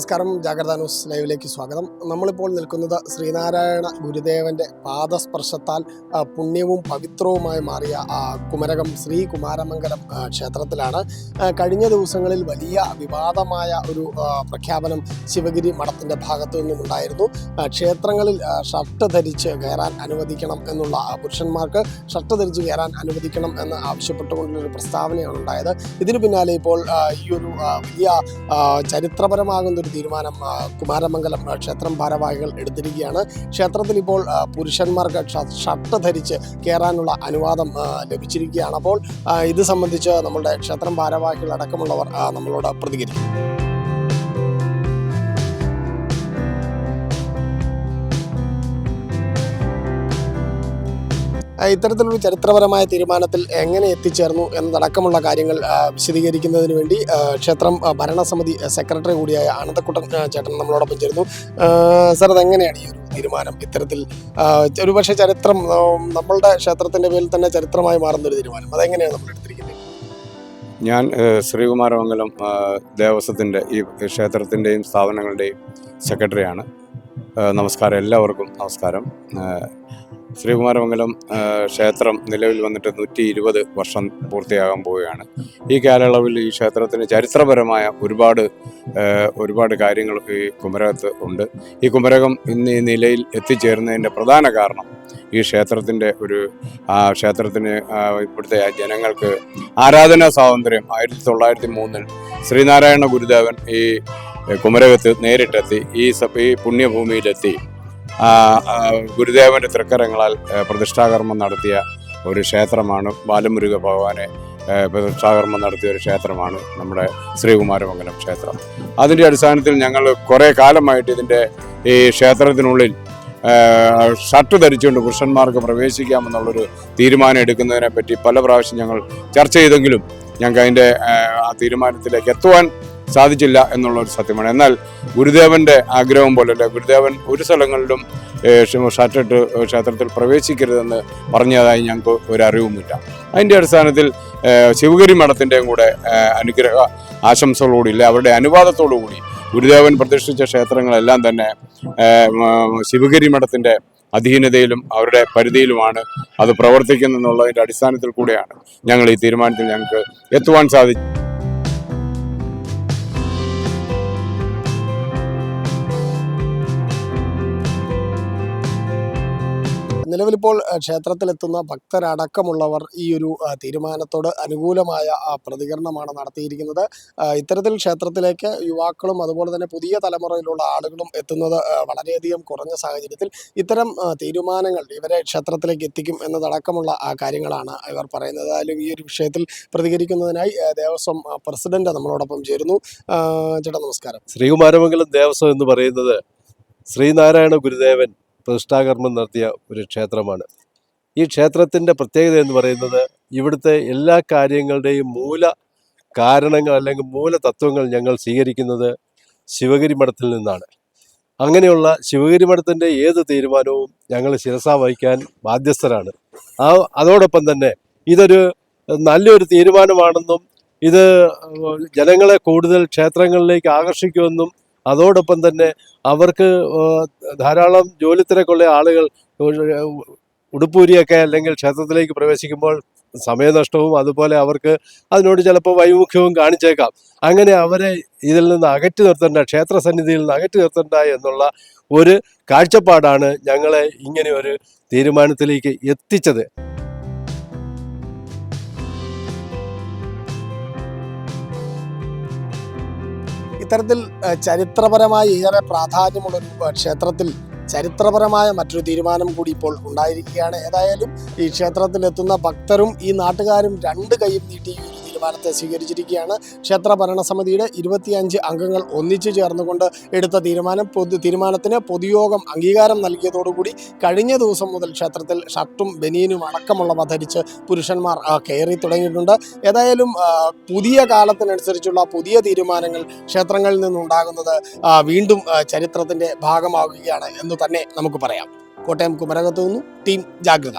നമസ്കാരം, ജാഗ്രത ന്യൂസ് ലൈവിലേക്ക് സ്വാഗതം. നമ്മളിപ്പോൾ നിൽക്കുന്നത് ശ്രീനാരായണ ഗുരുദേവന്റെ പാദസ്പർശത്താൽ പുണ്യവും പവിത്രവുമായി മാറിയ കുമരകം ശ്രീ കുമാരമംഗലം ക്ഷേത്രത്തിലാണ്. കഴിഞ്ഞ ദിവസങ്ങളിൽ വലിയ വിവാദമായ ഒരു പ്രഖ്യാപനം ശിവഗിരി മഠത്തിന്റെ ഭാഗത്തു നിന്നുമുണ്ടായിരുന്നു. ക്ഷേത്രങ്ങളിൽ ഷർട്ട് ധരിച്ച് കയറാൻ അനുവദിക്കണം എന്നുള്ള, പുരുഷന്മാർക്ക് ഷർട്ട് ധരിച്ച് കയറാൻ അനുവദിക്കണം എന്ന് ആവശ്യപ്പെട്ടുകൊണ്ടുള്ളൊരു പ്രസ്താവനയാണ് ഉണ്ടായത്. ഇതിനു പിന്നാലെ ഇപ്പോൾ ഈ ഒരു വലിയ ചരിത്രപരമാകുന്ന ഒരു തീരുമാനം കുമാരമംഗലം ക്ഷേത്രം ഭാരവാഹികൾ എടുത്തിരിക്കുകയാണ്. ക്ഷേത്രത്തിൽ ഇപ്പോൾ പുരുഷന്മാർക്ക് ഷർട്ട് ധരിച്ച് കയറാനുള്ള അനുവാദം ലഭിച്ചിരിക്കുകയാണ്. അപ്പോൾ ഇത് സംബന്ധിച്ച് നമ്മളുടെ ക്ഷേത്രം ഭാരവാഹികൾ അടക്കമുള്ളവർ നമ്മളോട് പ്രതികരിക്കും. ഇത്തരത്തിലൊരു ചരിത്രപരമായ തീരുമാനത്തിൽ എങ്ങനെ എത്തിച്ചേർന്നു എന്നതടക്കമുള്ള കാര്യങ്ങൾ വിശദീകരിക്കുന്നതിന് വേണ്ടി ക്ഷേത്രം ഭരണസമിതി സെക്രട്ടറി കൂടിയായ ആനന്ദക്കുട്ടൻ ചേട്ടൻ നമ്മളോടൊപ്പം ചേരുന്നു. സാർ, അതെങ്ങനെയാണ് ഈ ഒരു തീരുമാനം ഇത്തരത്തിൽ ഒരുപക്ഷെ ചരിത്രം നമ്മളുടെ ക്ഷേത്രത്തിന്റെ പേരിൽ തന്നെ ചരിത്രമായി മാറുന്നൊരു തീരുമാനം, അതെങ്ങനെയാണ് നമ്മൾ എടുത്തിരിക്കുന്നത്? ഞാൻ ശ്രീകുമാരമംഗലം ദേവസ്വത്തിൻ്റെ ഈ ക്ഷേത്രത്തിൻ്റെയും സ്ഥാപനങ്ങളുടെയും സെക്രട്ടറിയാണ്. നമസ്കാരം, എല്ലാവർക്കും നമസ്കാരം. ശ്രീകുമാരമംഗലം ക്ഷേത്രം നിലവിൽ വന്നിട്ട് 120 വർഷം പൂർത്തിയാകാൻ പോവുകയാണ്. ഈ കാലയളവിൽ ഈ ക്ഷേത്രത്തിന് ചരിത്രപരമായ ഒരുപാട് കാര്യങ്ങൾ ഈ കുമരകത്ത് ഉണ്ട്. ഈ കുമരകം ഇന്ന് ഈ നിലയിൽ എത്തിച്ചേരുന്നതിൻ്റെ പ്രധാന കാരണം ഈ ക്ഷേത്രത്തിൻ്റെ ക്ഷേത്രത്തിന് ഇവിടുത്തെ ജനങ്ങൾക്ക് ആരാധനാ സ്വാതന്ത്ര്യം 1903 ശ്രീനാരായണ ഗുരുദേവൻ ഈ കുമരകത്ത് നേരിട്ടെത്തി ഈ പുണ്യഭൂമിയിലെത്തി ഗുരുദേവന്റെ തൃക്കരങ്ങളാൽ പ്രതിഷ്ഠാകർമ്മം നടത്തിയ ഒരു ക്ഷേത്രമാണ്. ബാലമുരുക ഭഗവാനെ പ്രതിഷ്ഠാകർമ്മം നടത്തിയ ഒരു ക്ഷേത്രമാണ് നമ്മുടെ ശ്രീകുമാരമംഗലം ക്ഷേത്രം. അതിൻ്റെ അടിസ്ഥാനത്തിൽ ഞങ്ങൾ കുറേ കാലമായിട്ട് ഈ ക്ഷേത്രത്തിനുള്ളിൽ ഷർട്ട് ധരിച്ചുകൊണ്ട് പുരുഷന്മാർക്ക് പ്രവേശിക്കാമെന്നുള്ളൊരു തീരുമാനം എടുക്കുന്നതിനെ പറ്റി പല പ്രാവശ്യം ഞങ്ങൾ ചർച്ച ചെയ്തെങ്കിലും ഞങ്ങൾക്ക് ആ തീരുമാനത്തിലേക്ക് എത്തുവാൻ സാധിച്ചില്ല എന്നുള്ളൊരു സത്യമാണ്. എന്നാൽ ഗുരുദേവന്റെ ആഗ്രഹം പോലല്ല, ഗുരുദേവൻ ഒരു സ്ഥലങ്ങളിലും ഷർട്ടിട്ട് ക്ഷേത്രത്തിൽ പ്രവേശിക്കരുതെന്ന് പറഞ്ഞതായി ഞങ്ങൾക്ക് ഒരു അറിവുമില്ല. അതിൻ്റെ അടിസ്ഥാനത്തിൽ ശിവഗിരി മഠത്തിൻ്റെയും കൂടെ അനുഗ്രഹ ആശംസകളോടില്ല, അവരുടെ അനുവാദത്തോടുകൂടി ഗുരുദേവൻ പ്രതിഷ്ഠിച്ച ക്ഷേത്രങ്ങളെല്ലാം തന്നെ ശിവഗിരി മഠത്തിൻ്റെ അധീനതയിലും അവരുടെ പരിധിയിലുമാണ് അത് പ്രവർത്തിക്കുന്നെന്നുള്ളതിൻ്റെ അടിസ്ഥാനത്തിൽ കൂടെയാണ് ഞങ്ങൾ ഈ തീരുമാനത്തിൽ ഞങ്ങൾക്ക് എത്തുവാൻ സാധിച്ചത്. നിലവിലിപ്പോൾ ക്ഷേത്രത്തിലെത്തുന്ന ഭക്തരടക്കമുള്ളവർ ഈ ഒരു തീരുമാനത്തോട് അനുകൂലമായ പ്രതികരണമാണ് നടത്തിയിരിക്കുന്നത്. ഇത്തരത്തിൽ ക്ഷേത്രത്തിലേക്ക് യുവാക്കളും അതുപോലെ തന്നെ പുതിയ തലമുറയിലുള്ള ആളുകളും എത്തുന്നത് വളരെയധികം കുറഞ്ഞ സാഹചര്യത്തിൽ ഇത്തരം തീരുമാനങ്ങൾ ഇവരെ ക്ഷേത്രത്തിലേക്ക് എത്തിക്കും എന്നതടക്കമുള്ള കാര്യങ്ങളാണ് ഇവർ പറയുന്നത്. ഏതായാലും ഈ ഒരു വിഷയത്തിൽ പ്രതികരിക്കുന്നതിനായി ദേവസ്വം പ്രസിഡന്റ് നമ്മളോടൊപ്പം ചേരുന്നു. ചേട്ടാ, നമസ്കാരം. ശ്രീകുമാരമംഗലം ദേവസ്വം എന്ന് പറയുന്നത് ശ്രീനാരായണ ഗുരുദേവൻ പ്രതിഷ്ഠാകർമ്മം നടത്തിയ ഒരു ക്ഷേത്രമാണ്. ഈ ക്ഷേത്രത്തിൻ്റെ പ്രത്യേകത എന്ന് പറയുന്നത് ഇവിടുത്തെ എല്ലാ കാര്യങ്ങളുടെയും മൂല കാരണങ്ങൾ അല്ലെങ്കിൽ മൂല തത്വങ്ങൾ ഞങ്ങൾ സ്വീകരിക്കുന്നത് ശിവഗിരി മഠത്തിൽ നിന്നാണ്. അങ്ങനെയുള്ള ശിവഗിരി മഠത്തിൻ്റെ ഏത് തീരുമാനവും ഞങ്ങൾ ശിരസാ വഹിക്കാൻ ബാധ്യസ്ഥരാണ്. അതോടൊപ്പം തന്നെ ഇതൊരു നല്ലൊരു തീരുമാനമാണെന്നും ഇത് ജനങ്ങളെ കൂടുതൽ ക്ഷേത്രങ്ങളിലേക്ക് ആകർഷിക്കുമെന്നും അതോടൊപ്പം തന്നെ അവർക്ക് ധാരാളം ജോലി തിരക്കുള്ള ആളുകൾ ഉടുപ്പൂരിയൊക്കെ അല്ലെങ്കിൽ ക്ഷേത്രത്തിലേക്ക് പ്രവേശിക്കുമ്പോൾ സമയനഷ്ടവും അതുപോലെ അവർക്ക് അതിനോട് ചിലപ്പോൾ വൈമുഖ്യവും കാണിച്ചേക്കാം. അങ്ങനെ അവരെ ഇതിൽ നിന്ന് അകറ്റി നിർത്തേണ്ട, ക്ഷേത്രസന്നിധിയിൽ നിന്ന് അകറ്റി നിർത്തേണ്ട എന്നുള്ള ഒരു കാഴ്ചപ്പാടാണ് ഞങ്ങളെ ഇങ്ങനെ ഒരു തീരുമാനത്തിലേക്ക് എത്തിച്ചത്. ഇത്തരത്തിൽ ചരിത്രപരമായി ഏറെ പ്രാധാന്യമുള്ളൊരു ക്ഷേത്രത്തിൽ ചരിത്രപരമായ മറ്റൊരു തീരുമാനം കൂടി ഇപ്പോൾ ഉണ്ടായിരിക്കുകയാണ്. ഏതായാലും ഈ ക്ഷേത്രത്തിലെത്തുന്ന ഭക്തരും ഈ നാട്ടുകാരും രണ്ട് കൈയും നീട്ടി ഈ തീരുമാനത്തെ സ്വീകരിച്ചിരിക്കുകയാണ്. ക്ഷേത്ര ഭരണസമിതിയുടെ 25 അംഗങ്ങൾ ഒന്നിച്ചു ചേർന്നുകൊണ്ട് എടുത്ത തീരുമാനത്തിന് പൊതുയോഗം അംഗീകാരം നൽകിയതോടുകൂടി കഴിഞ്ഞ ദിവസം മുതൽ ക്ഷേത്രത്തിൽ ഷർട്ടും ബനിയനും അടക്കമുള്ളവ ധരിച്ച് പുരുഷന്മാർ കയറി തുടങ്ങിയിട്ടുണ്ട്. ഏതായാലും പുതിയ കാലത്തിനനുസരിച്ചുള്ള പുതിയ തീരുമാനങ്ങൾ ക്ഷേത്രങ്ങളിൽ നിന്നുണ്ടാകുന്നത് വീണ്ടും ചരിത്രത്തിൻ്റെ ഭാഗമാവുകയാണ് എന്ന് തന്നെ നമുക്ക് പറയാം. കോട്ടയം കുമരകത്തു നിന്നും ടീം ജാഗ്രത.